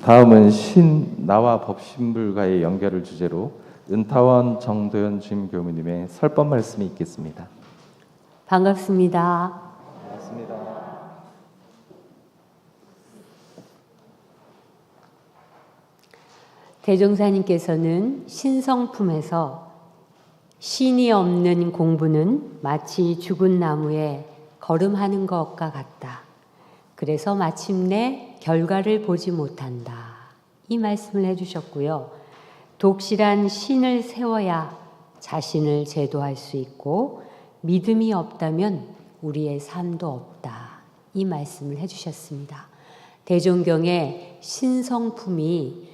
다음은 신, 나와 법신불과의 연결을 주제로 은타원 정도현 주임 교무님의 설법 말씀이 있겠습니다. 반갑습니다. 반갑습니다. 대종사님께서는 신성품에서 신이 없는 공부는 마치 죽은 나무에 걸음하는 것과 같다. 그래서 마침내 결과를 보지 못한다. 이 말씀을 해주셨고요. 독실한 신을 세워야 자신을 제도할 수 있고 믿음이 없다면 우리의 삶도 없다. 이 말씀을 해주셨습니다. 대종경에 신성품이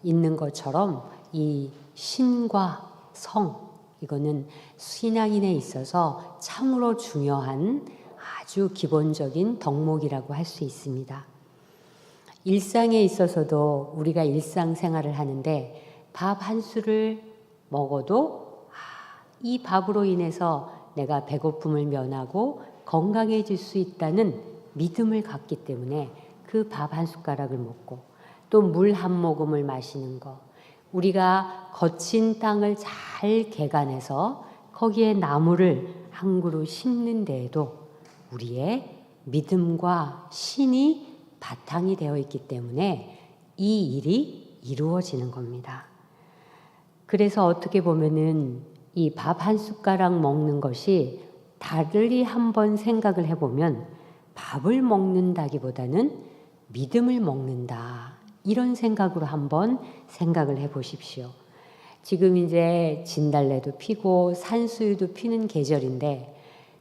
있는 것처럼 이 신과 성, 이거는 신앙인에 있어서 참으로 중요한 아주 기본적인 덕목이라고 할 수 있습니다. 일상에 있어서도 우리가 일상생활을 하는데 밥 한 술을 먹어도 이 밥으로 인해서 내가 배고픔을 면하고 건강해질 수 있다는 믿음을 갖기 때문에 그 밥 한 숟가락을 먹고 또 물 한 모금을 마시는 것, 우리가 거친 땅을 잘 개간해서 거기에 나무를 한 그루 심는 데에도 우리의 믿음과 신이 바탕이 되어 있기 때문에 이 일이 이루어지는 겁니다. 그래서 어떻게 보면은 이 밥 한 숟가락 먹는 것이 달리 한번 생각을 해보면 밥을 먹는다기보다는 믿음을 먹는다. 이런 생각으로 한번 생각을 해보십시오. 지금 이제 진달래도 피고 산수유도 피는 계절인데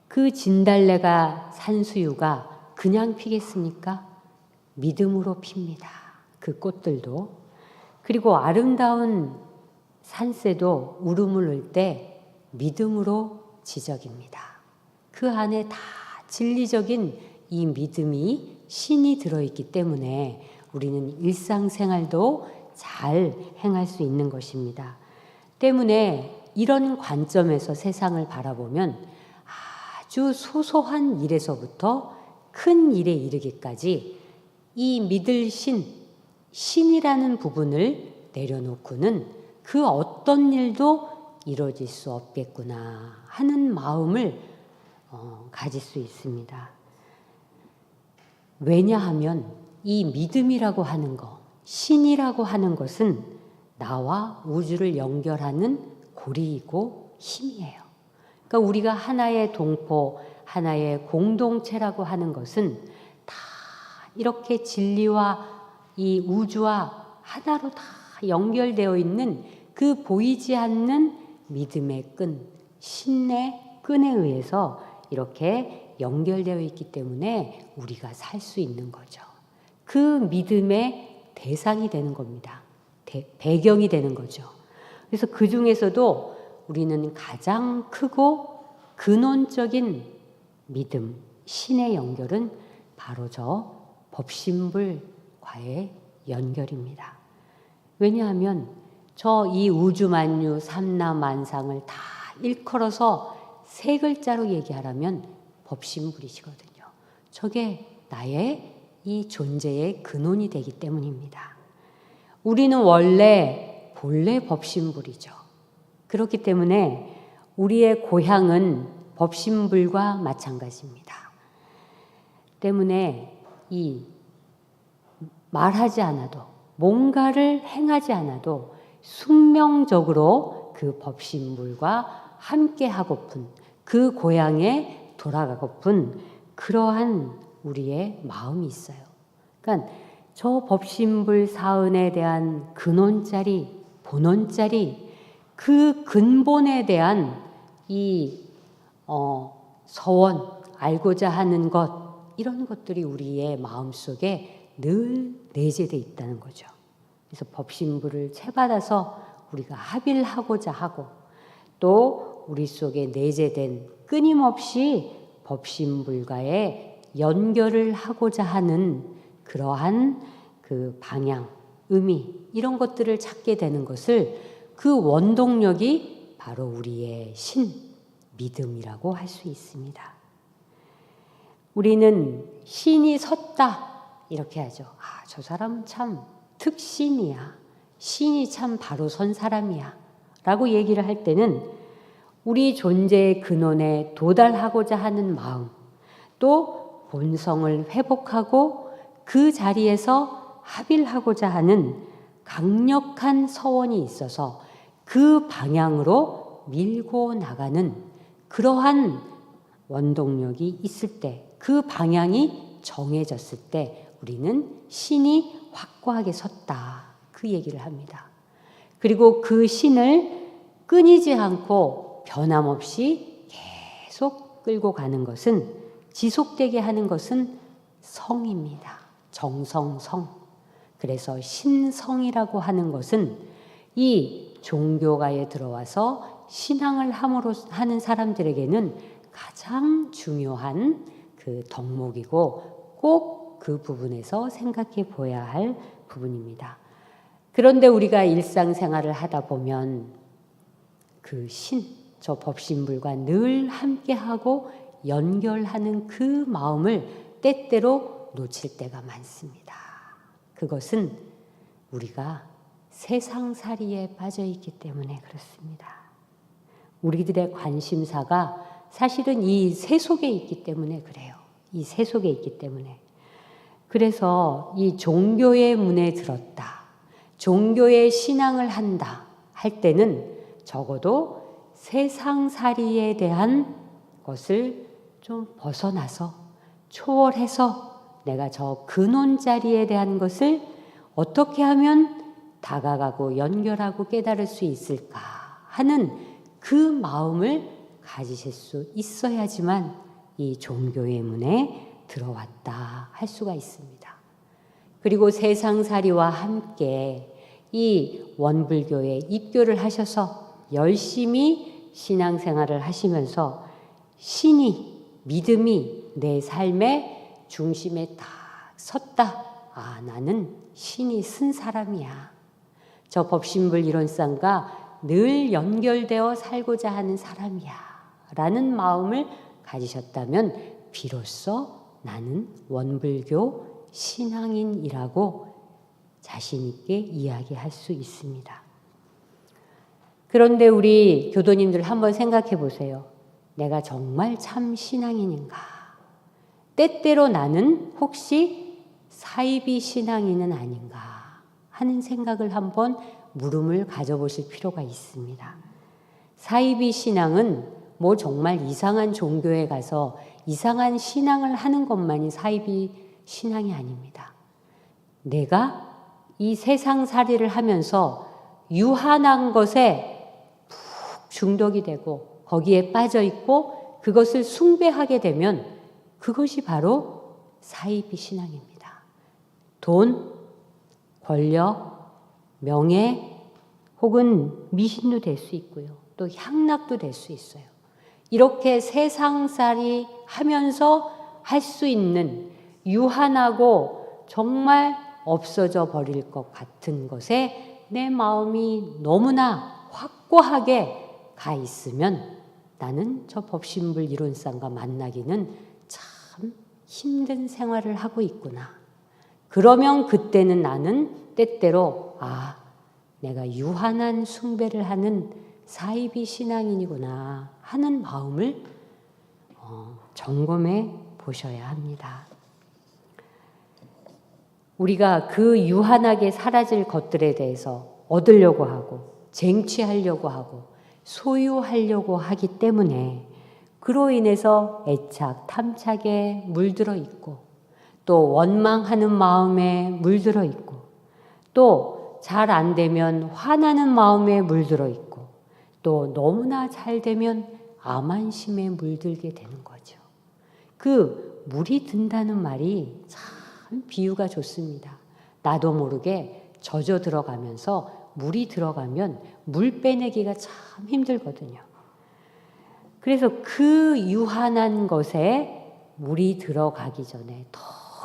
그 진달래가 산수유가 그냥 피겠습니까? 믿음으로 핍니다. 그 꽃들도. 그리고 아름다운 산새도 울음을 울 때 믿음으로 지적입니다. 그 안에 다 진리적인 이 믿음이 신이 들어있기 때문에 우리는 일상생활도 잘 행할 수 있는 것입니다. 때문에 이런 관점에서 세상을 바라보면 아주 소소한 일에서부터 큰 일에 이르기까지 이 믿을 신이라는 부분을 내려놓고는 그 어떤 일도 이루어질 수 없겠구나 하는 마음을 가질 수 있습니다. 왜냐하면 이 믿음이라고 하는 것, 신이라고 하는 것은 나와 우주를 연결하는 고리이고 힘이에요. 그러니까 우리가 하나의 동포, 하나의 공동체라고 하는 것은 다 이렇게 진리와 이 우주와 하나로 다 연결되어 있는 그 보이지 않는 믿음의 끈, 신의 끈에 의해서 이렇게 연결되어 있기 때문에 우리가 살 수 있는 거죠. 그 믿음의 대상이 되는 겁니다. 배경이 되는 거죠. 그래서 그 중에서도 우리는 가장 크고 근원적인 믿음, 신의 연결은 바로 저 법신불과의 연결입니다. 왜냐하면 저 이 우주만유 삼라만상을 다 일컬어서 세 글자로 얘기하라면 법신불이시거든요. 저게 나의 이 존재의 근원이 되기 때문입니다. 우리는 본래 법신불이죠. 그렇기 때문에 우리의 고향은 법신불과 마찬가지입니다. 때문에 이 말하지 않아도 뭔가를 행하지 않아도 숙명적으로 그 법신불과 함께 하고픈 그 고향에 돌아가고픈 그러한 우리의 마음이 있어요. 그러니까 저 법신불 사은에 대한 근원짜리, 본원짜리 그 근본에 대한 이 서원, 알고자 하는 것, 이런 것들이 우리의 마음속에 늘 내재되어 있다는 거죠. 그래서 법신불을 채받아서 우리가 합의를 하고자 하고 또 우리 속에 내재된 끊임없이 법신불과의 연결을 하고자 하는 그러한 그 방향, 의미 이런 것들을 찾게 되는 것을 그 원동력이 바로 우리의 믿음이라고 할 수 있습니다. 우리는 신이 섰다 이렇게 하죠. 아, 저 사람은 참 특신이야. 신이 참 바로 선 사람이야. 라고 얘기를 할 때는 우리 존재의 근원에 도달하고자 하는 마음, 또 본성을 회복하고 그 자리에서 합일하고자 하는 강력한 서원이 있어서 그 방향으로 밀고 나가는 그러한 원동력이 있을 때, 그 방향이 정해졌을 때 우리는 신이 확고하게 섰다. 그 얘기를 합니다. 그리고 그 신을 끊이지 않고 변함없이 계속 끌고 가는 것은, 지속되게 하는 것은 성입니다. 정성성. 그래서 신성이라고 하는 것은 이 종교가에 들어와서 신앙을 함으로 하는 사람들에게는 가장 중요한 그 덕목이고 꼭 그 부분에서 생각해 보아야 할 부분입니다. 그런데 우리가 일상생활을 하다 보면 그 신, 저 법신불과 늘 함께하고 연결하는 그 마음을 때때로 놓칠 때가 많습니다. 그것은 우리가 세상살이에 빠져 있기 때문에 그렇습니다. 우리들의 관심사가 사실은 이 세 속에 있기 때문에 그래요. 이 세 속에 있기 때문에. 그래서 이 종교의 문에 들었다, 종교의 신앙을 한다 할 때는 적어도 세상살이에 대한 것을 좀 벗어나서 초월해서 내가 저 근원 자리에 대한 것을 어떻게 하면 다가가고 연결하고 깨달을 수 있을까 하는 그 마음을 가지실 수 있어야지만 이 종교의 문에 들어왔다 할 수가 있습니다. 그리고 세상살이와 함께 이 원불교에 입교를 하셔서 열심히 신앙생활을 하시면서 신이, 믿음이 내 삶의 중심에 딱 섰다. 아, 나는 신이 쓴 사람이야. 저 법신불 이론상과 늘 연결되어 살고자 하는 사람이야. 라는 마음을 가지셨다면 비로소 나는 원불교 신앙인이라고 자신 있게 이야기할 수 있습니다. 그런데 우리 교도님들 한번 생각해 보세요. 내가 정말 참 신앙인인가? 때때로 나는 혹시 사이비 신앙인은 아닌가 하는 생각을 한번 물음을 가져보실 필요가 있습니다. 사이비 신앙은 뭐 정말 이상한 종교에 가서 이상한 신앙을 하는 것만이 사이비 신앙이 아닙니다. 내가 이 세상살이를 하면서 유한한 것에 푹 중독이 되고 거기에 빠져 있고 그것을 숭배하게 되면 그것이 바로 사이비 신앙입니다. 돈, 권력, 명예 혹은 미신도 될 수 있고요. 또 향락도 될 수 있어요. 이렇게 세상살이 하면서 할 수 있는 유한하고 정말 없어져 버릴 것 같은 것에 내 마음이 너무나 확고하게 가 있으면 나는 저 법신불 이론상과 만나기는 참 힘든 생활을 하고 있구나. 그러면 그때는 나는 때때로 아, 내가 유한한 숭배를 하는 사이비 신앙인이구나 하는 마음을 점검해 보셔야 합니다. 우리가 그 유한하게 사라질 것들에 대해서 얻으려고 하고 쟁취하려고 하고 소유하려고 하기 때문에 그로 인해서 애착, 탐착에 물들어 있고 또 원망하는 마음에 물들어 있고 또 잘 안 되면 화나는 마음에 물들어 있고 또 너무나 잘 되면 암환심에 물들게 되는 거죠. 그 물이 든다는 말이 참 비유가 좋습니다. 나도 모르게 젖어 들어가면서 물이 들어가면 물 빼내기가 참 힘들거든요. 그래서 그 유한한 것에 물이 들어가기 전에 더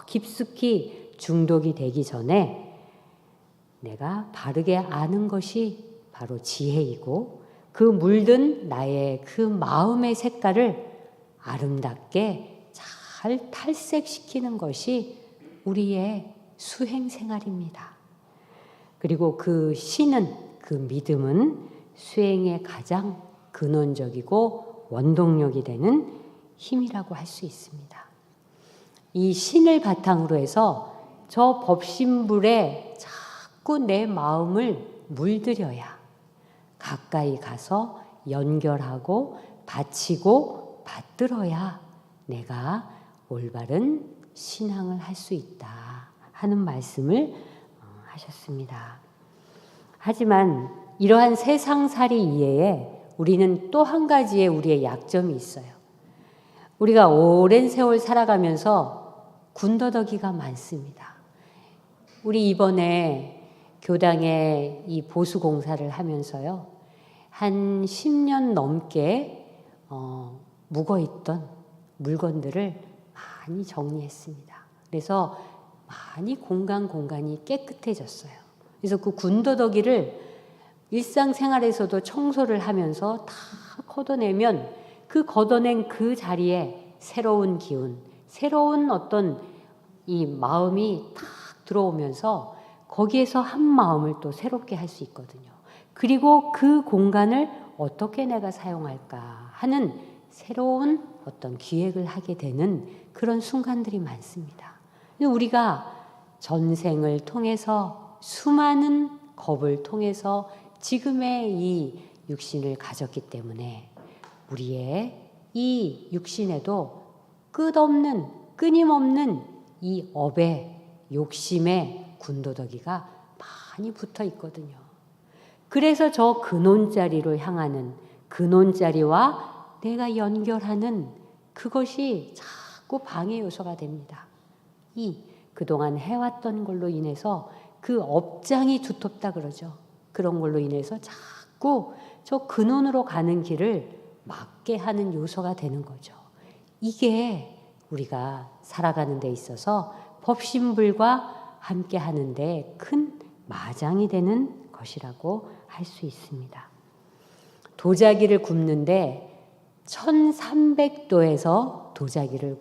깊숙이 중독이 되기 전에 내가 바르게 아는 것이 바로 지혜이고 그 물든 나의 그 마음의 색깔을 아름답게 잘 탈색시키는 것이 우리의 수행 생활입니다. 그리고 그 신은, 그 믿음은 수행의 가장 근원적이고 원동력이 되는 힘이라고 할 수 있습니다. 이 신을 바탕으로 해서 저 법신불에 자꾸 내 마음을 물들여야 가까이 가서 연결하고 바치고 받들어야 내가 올바른 신앙을 할 수 있다 하는 말씀을 하셨습니다. 하지만 이러한 세상살이 이외에 우리는 또 한 가지의 우리의 약점이 있어요. 우리가 오랜 세월 살아가면서 군더더기가 많습니다. 우리 이번에 교당에 이 보수 공사를 하면서요, 한 10년 넘게 묵어있던 물건들을 많이 정리했습니다. 그래서 많이 공간이 깨끗해졌어요. 그래서 그 군더더기를 일상생활에서도 청소를 하면서 다 걷어내면 그 걷어낸 그 자리에 새로운 기운, 새로운 어떤 이 마음이 탁 들어오면서 거기에서 한 마음을 또 새롭게 할 수 있거든요. 그리고 그 공간을 어떻게 내가 사용할까 하는 새로운 어떤 기획을 하게 되는 그런 순간들이 많습니다. 우리가 전생을 통해서 수많은 겁을 통해서 지금의 이 육신을 가졌기 때문에 우리의 이 육신에도 끝없는 끊임없는 이 업의 욕심의 군더더기가 많이 붙어 있거든요. 그래서 저 근원자리로 향하는 근원자리와 내가 연결하는 그것이 자꾸 방해 요소가 됩니다. 그동안 해왔던 걸로 인해서 그 업장이 두텁다 그러죠. 그런 걸로 인해서 자꾸 저 근원으로 가는 길을 막게 하는 요소가 되는 거죠. 이게 우리가 살아가는 데 있어서 법신불과 함께 하는데 큰 마장이 되는 것이라고 할 수 있습니다. 도자기를 굽는데 1300도에서 도자기를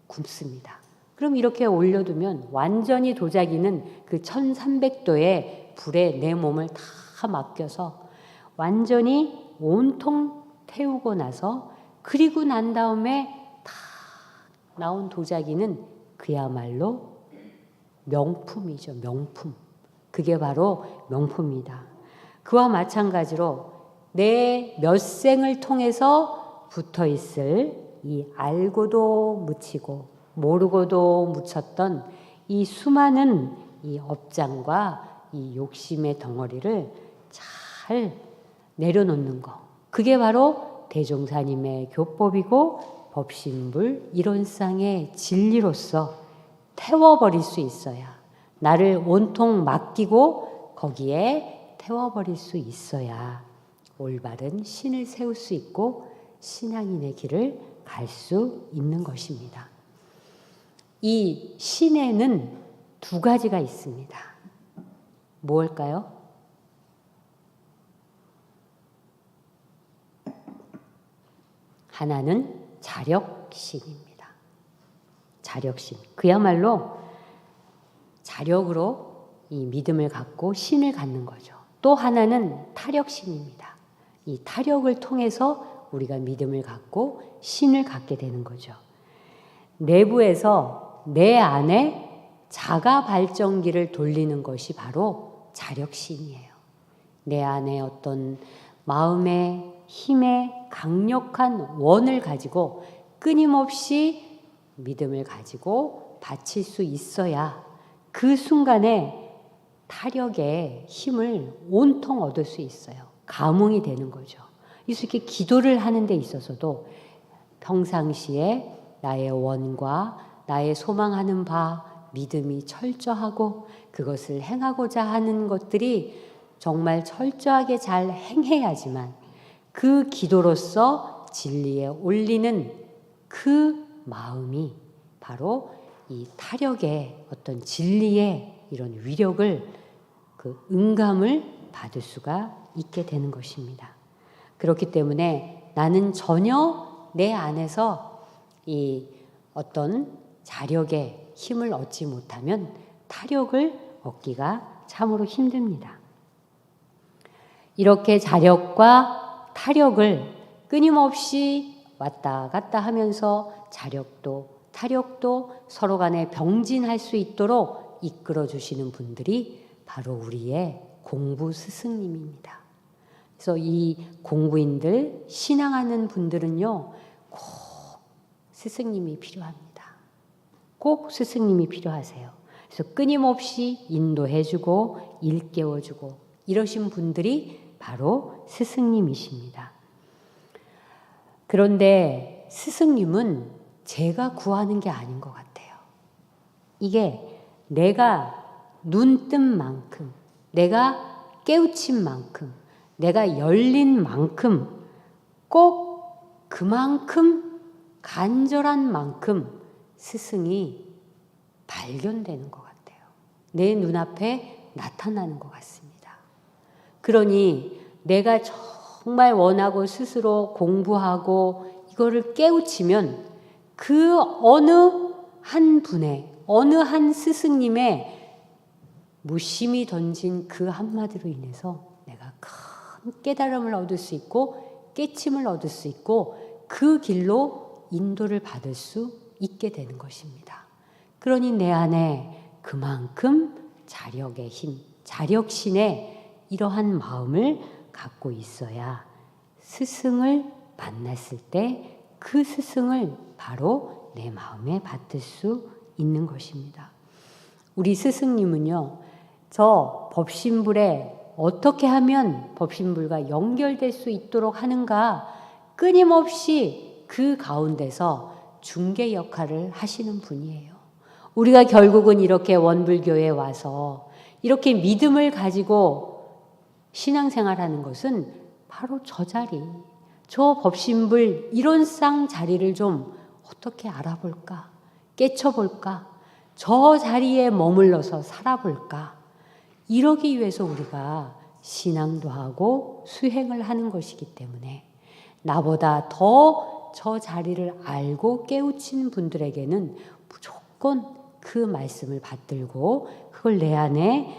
굽습니다. 그럼 이렇게 올려두면 완전히 도자기는 그 1300도의 불에 내 몸을 다 맡겨서 완전히 온통 태우고 나서 그리고 난 다음에 다 나온 도자기는 그야말로 명품이죠. 명품. 그게 바로 명품이다. 그와 마찬가지로 내 몇 생을 통해서 붙어 있을 이 알고도 묻히고 모르고도 묻혔던 이 수많은 이 업장과 이 욕심의 덩어리를 잘 내려놓는 거. 그게 바로 대종사님의 교법이고 법신불 이론상의 진리로서 태워버릴 수 있어야, 나를 온통 맡기고 거기에 태워버릴 수 있어야 올바른 신을 세울 수 있고 신앙인의 길을 갈 수 있는 것입니다. 이 신에는 두 가지가 있습니다. 뭘까요? 하나는 자력신입니다. 자력신. 그야말로 자력으로 이 믿음을 갖고 신을 갖는 거죠. 또 하나는 타력신입니다. 이 타력을 통해서 우리가 믿음을 갖고 신을 갖게 되는 거죠. 내부에서 내 안에 자가 발전기를 돌리는 것이 바로 자력신이에요. 내 안에 어떤 마음의 힘의 강력한 원을 가지고 끊임없이 믿음을 가지고 바칠 수 있어야 그 순간에 타력의 힘을 온통 얻을 수 있어요. 감흥이 되는 거죠. 이렇게 기도를 하는 데 있어서도 평상시에 나의 원과 나의 소망하는 바 믿음이 철저하고 그것을 행하고자 하는 것들이 정말 철저하게 잘 행해야지만 그 기도로서 진리에 올리는 그 마음이 바로 이 타력의 어떤 진리의 이런 위력을 그 응감을 받을 수가 있게 되는 것입니다. 그렇기 때문에 나는 전혀 내 안에서 이 어떤 자력의 힘을 얻지 못하면 타력을 얻기가 참으로 힘듭니다. 이렇게 자력과 타력을 끊임없이 왔다 갔다 하면서 자력도 타력도 서로 간에 병진할 수 있도록 이끌어 주시는 분들이 바로 우리의 공부 스승님입니다. 그래서 이 공부인들, 신앙하는 분들은요, 꼭 스승님이 필요합니다. 꼭 스승님이 필요하세요. 그래서 끊임없이 인도해주고 일깨워주고 이러신 분들이 바로 스승님이십니다. 그런데 스승님은 제가 구하는 게 아닌 것 같아요. 이게 내가 눈뜬 만큼, 내가 깨우친 만큼, 내가 열린 만큼, 꼭 그만큼 간절한 만큼 스승이 발견되는 것 같아요. 내 눈앞에 나타나는 것 같습니다. 그러니 내가 정말 원하고 스스로 공부하고 이거를 깨우치면 그 어느 한 분의, 어느 한 스승님의 무심히 던진 그 한마디로 인해서 내가 큰 깨달음을 얻을 수 있고 깨침을 얻을 수 있고 그 길로 인도를 받을 수 있게 되는 것입니다. 그러니 내 안에 그만큼 자력의 힘, 자력신의 이러한 마음을 갖고 있어야 스승을 만났을 때 그 스승을 바로 내 마음에 받을 수 있는 것입니다. 우리 스승님은요, 저 법신불에 어떻게 하면 법신불과 연결될 수 있도록 하는가 끊임없이 그 가운데서 중개 역할을 하시는 분이에요. 우리가 결국은 이렇게 원불교에 와서 이렇게 믿음을 가지고 신앙생활하는 것은 바로 저 자리, 저 법신불 이론상 자리를 좀 어떻게 알아볼까, 깨쳐볼까, 저 자리에 머물러서 살아볼까, 이러기 위해서 우리가 신앙도 하고 수행을 하는 것이기 때문에 나보다 더 저 자리를 알고 깨우친 분들에게는 무조건 그 말씀을 받들고 그걸 내 안에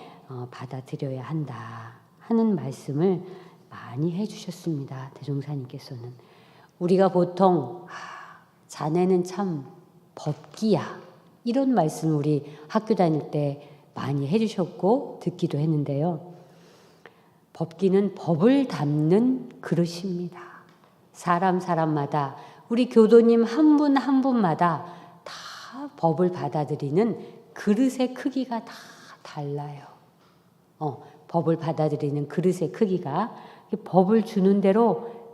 받아들여야 한다 하는 말씀을 많이 해주셨습니다. 대종사님께서는. 우리가 보통 자네는 참 법기야 이런 말씀 우리 학교 다닐 때 많이 해주셨고 듣기도 했는데요. 법기는 법을 담는 그릇입니다. 사람마다 우리 교도님 한 분 한 분마다 다 법을 받아들이는 그릇의 크기가 다 달라요. 법을 받아들이는 그릇의 크기가 법을 주는 대로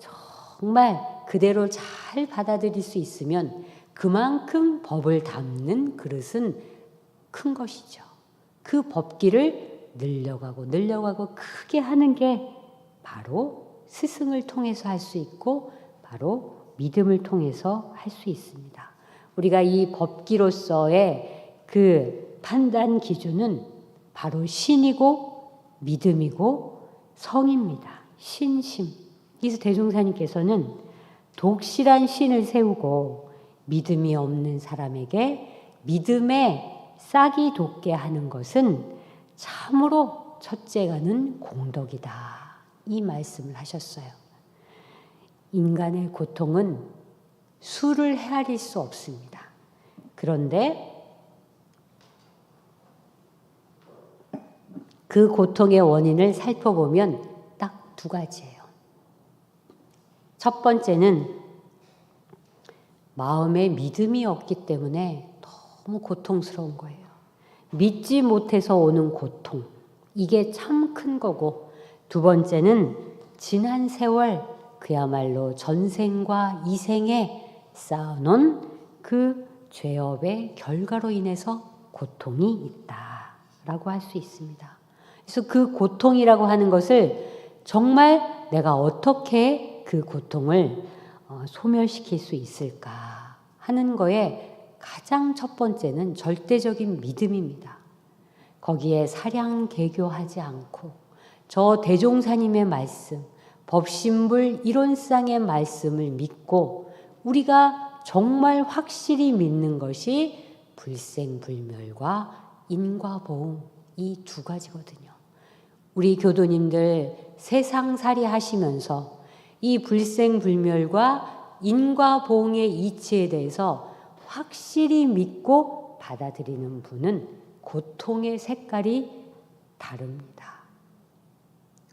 정말 그대로 잘 받아들일 수 있으면 그만큼 법을 담는 그릇은 큰 것이죠. 그 법기를 늘려가고 크게 하는 게 바로 스승을 통해서 할 수 있고 바로 믿음을 통해서 할 수 있습니다. 우리가 이 법기로서의 그 판단 기준은 바로 신이고 믿음이고 성입니다. 신심. 그래서 대종사님께서는 독실한 신을 세우고 믿음이 없는 사람에게 믿음에 싹이 돋게 하는 것은 참으로 첫째가는 공덕이다. 이 말씀을 하셨어요. 인간의 고통은 수를 헤아릴 수 없습니다. 그런데 그 고통의 원인을 살펴보면 딱 두 가지예요. 첫 번째는 마음에 믿음이 없기 때문에 너무 고통스러운 거예요. 믿지 못해서 오는 고통. 이게 참 큰 거고, 두 번째는 지난 세월 그야말로 전생과 이생에 쌓아놓은 그 죄업의 결과로 인해서 고통이 있다라고 할 수 있습니다. 그래서 그 고통이라고 하는 것을 정말 내가 어떻게 그 고통을 소멸시킬 수 있을까 하는 거에 가장 첫 번째는 절대적인 믿음입니다. 거기에 사량개교하지 않고 저 대종사님의 말씀, 법신불 이론상의 말씀을 믿고 우리가 정말 확실히 믿는 것이 불생불멸과 인과보응 이 두 가지거든요. 우리 교도님들 세상살이 하시면서 이 불생불멸과 인과보응의 이치에 대해서 확실히 믿고 받아들이는 분은 고통의 색깔이 다릅니다.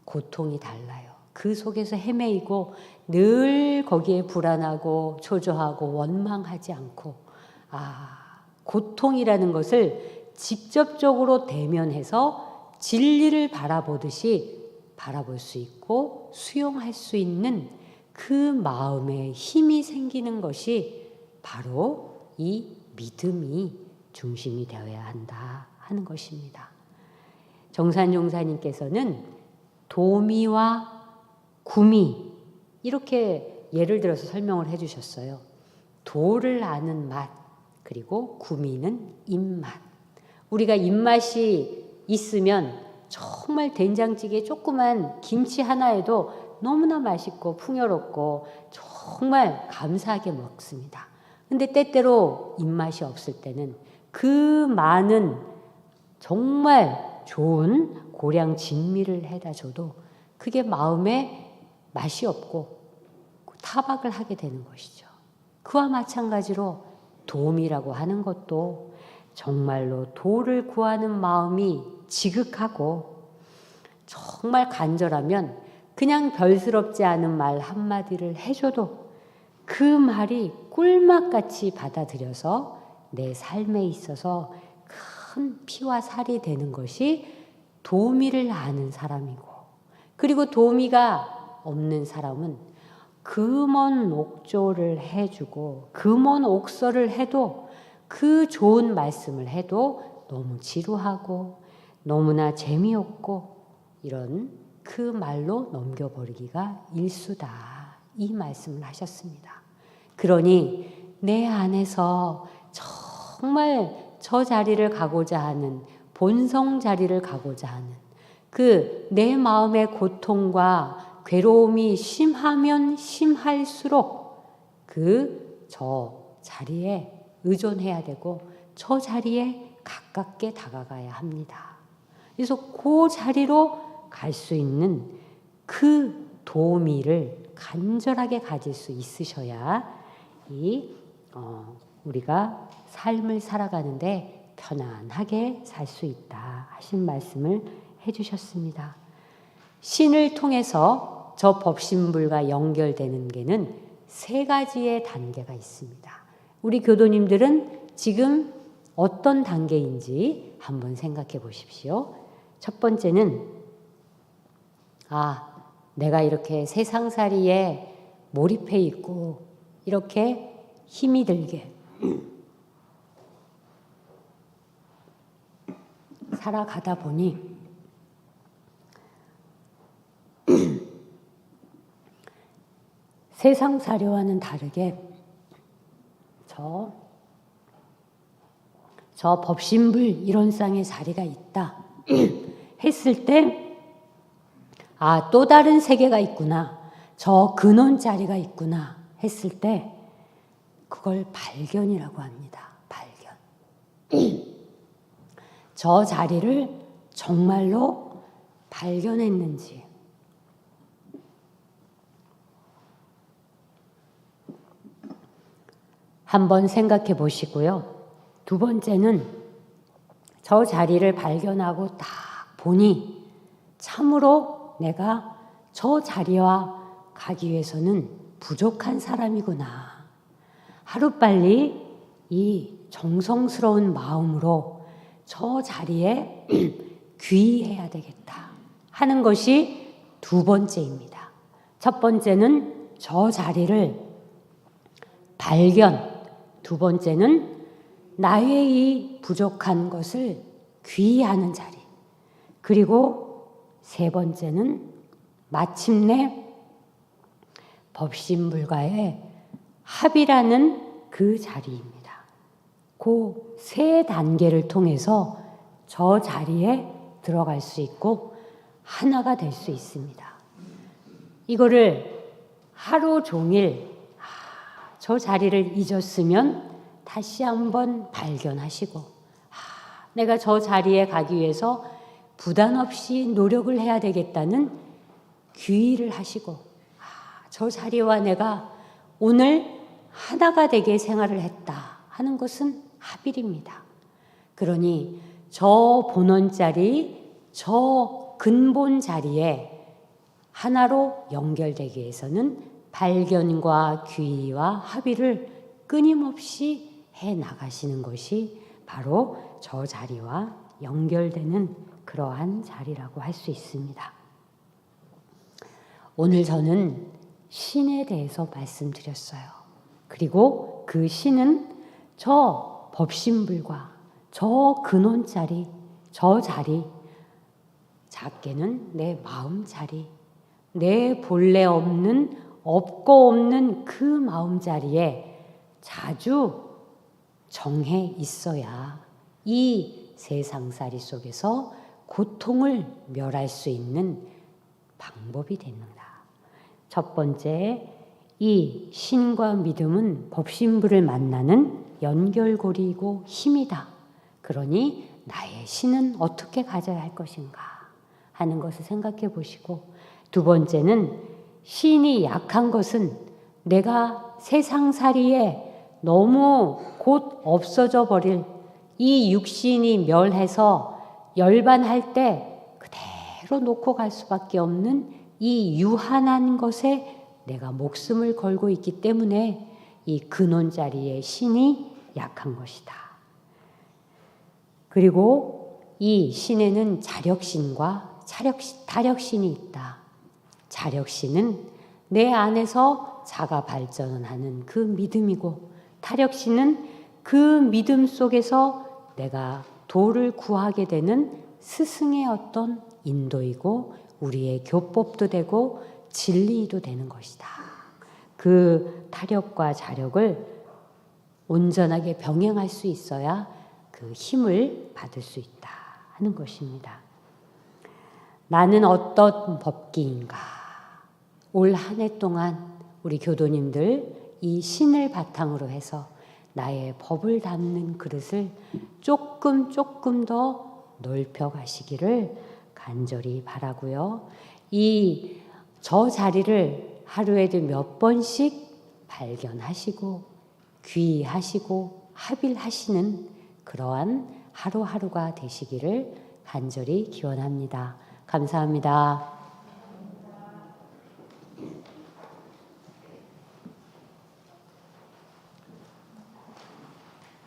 고통이 달라요. 그 속에서 헤매이고 늘 거기에 불안하고 초조하고 원망하지 않고 고통이라는 것을 직접적으로 대면해서 진리를 바라보듯이 바라볼 수 있고 수용할 수 있는 그 마음에 힘이 생기는 것이 바로 이 믿음이 중심이 되어야 한다 하는 것입니다. 정산 용사님께서는 도미와 구미 이렇게 예를 들어서 설명을 해주셨어요. 도를 아는 맛 그리고 구미는 입맛. 우리가 입맛이 있으면 정말 된장찌개 조그만 김치 하나에도 너무나 맛있고 풍요롭고 정말 감사하게 먹습니다. 근데 때때로 입맛이 없을 때는 그 많은 정말 좋은 고량 진미를 해다 줘도 그게 마음에 맛이 없고 타박을 하게 되는 것이죠. 그와 마찬가지로 도움이라고 하는 것도 정말로 도를 구하는 마음이 지극하고 정말 간절하면 그냥 별스럽지 않은 말 한마디를 해줘도 그 말이 꿀맛같이 받아들여서 내 삶에 있어서 큰 피와 살이 되는 것이 도미를 아는 사람이고, 그리고 도미가 없는 사람은 금원 옥조를 해주고 금원 옥설을 해도 그 좋은 말씀을 해도 너무 지루하고 너무나 재미없고 이런 그 말로 넘겨버리기가 일수다, 이 말씀을 하셨습니다. 그러니 내 안에서 정말 저 자리를 가고자 하는, 본성 자리를 가고자 하는 그 내 마음의 고통과 괴로움이 심하면 심할수록 저 자리에 의존해야 되고 저 자리에 가깝게 다가가야 합니다. 그래서 그 자리로 갈 수 있는 그 도미를 간절하게 가질 수 있으셔야 우리가 삶을 살아가는데 편안하게 살 수 있다 하신 말씀을 해주셨습니다. 신을 통해서 저 법신불과 연결되는 게는 3가지의 단계가 있습니다. 우리 교도님들은 지금 어떤 단계인지 한번 생각해 보십시오. 첫 번째는 내가 이렇게 세상살이에 몰입해 있고 이렇게 힘이 들게 살아가다 보니 세상살이와는 다르게 저 법신불 이론상의 자리가 있다 했을 때 또 다른 세계가 있구나, 저 근원 자리가 있구나 했을 때 그걸 발견이라고 합니다. 발견. 저 자리를 정말로 발견했는지, 한번 생각해 보시고요. 두 번째는 저 자리를 발견하고 딱 보니 참으로 내가 저 자리와 가기 위해서는 부족한 사람이구나. 하루빨리 이 정성스러운 마음으로 저 자리에 귀의해야 되겠다 하는 것이 두 번째입니다. 첫 번째는 저 자리를 발견, 두 번째는 나의 이 부족한 것을 귀의하는 자리, 그리고 세 번째는 마침내 법신불가의 합이라는 그 자리입니다. 그 3단계를 통해서 저 자리에 들어갈 수 있고 하나가 될 수 있습니다. 이거를 하루 종일 저 자리를 잊었으면 다시 한번 발견하시고, 내가 저 자리에 가기 위해서 부담 없이 노력을 해야 되겠다는 귀의를 하시고, 저 자리와 내가 오늘 하나가 되게 생활을 했다 하는 것은 합일입니다. 그러니 저 본원 자리, 저 근본 자리에 하나로 연결되기 위해서는 발견과 귀의와 합의를 끊임없이 해 나가시는 것이 바로 저 자리와 연결되는 그러한 자리라고 할 수 있습니다. 오늘 저는 신에 대해서 말씀드렸어요. 그리고 그 신은 저 법신불과 저 근원 자리, 저 자리, 작게는 내 마음 자리, 내 본래 없는, 없고 없는 그 마음 자리에 자주 정해 있어야 이 세상살이 속에서 고통을 멸할 수 있는 방법이 됩니다. 첫 번째, 이 신과 믿음은 법신불을 만나는 연결고리이고 힘이다. 그러니 나의 신은 어떻게 가져야 할 것인가 하는 것을 생각해 보시고, 두 번째는 신이 약한 것은 내가 세상살이에 너무 곧 없어져 버릴 이 육신이 멸해서 열반할 때 그대로 놓고 갈 수밖에 없는 이 유한한 것에 내가 목숨을 걸고 있기 때문에 이 근원 자리의 신이 약한 것이다. 그리고 이 신에는 자력신과 타력신이 있다. 자력신은 내 안에서 자가 발전하는 그 믿음이고, 타력신은 그 믿음 속에서 내가 도를 구하게 되는 스승의 어떤 인도이고 우리의 교법도 되고 진리도 되는 것이다. 그 타력과 자력을 온전하게 병행할 수 있어야 그 힘을 받을 수 있다 하는 것입니다. 나는 어떤 법기인가? 올 한 해 동안 우리 교도님들 이 신을 바탕으로 해서 나의 법을 담는 그릇을 조금 더 넓혀 가시기를 간절히 바라고요. 저 자리를 하루에도 몇 번씩 발견하시고 귀의하시고 합일하시는 그러한 하루하루가 되시기를 간절히 기원합니다. 감사합니다.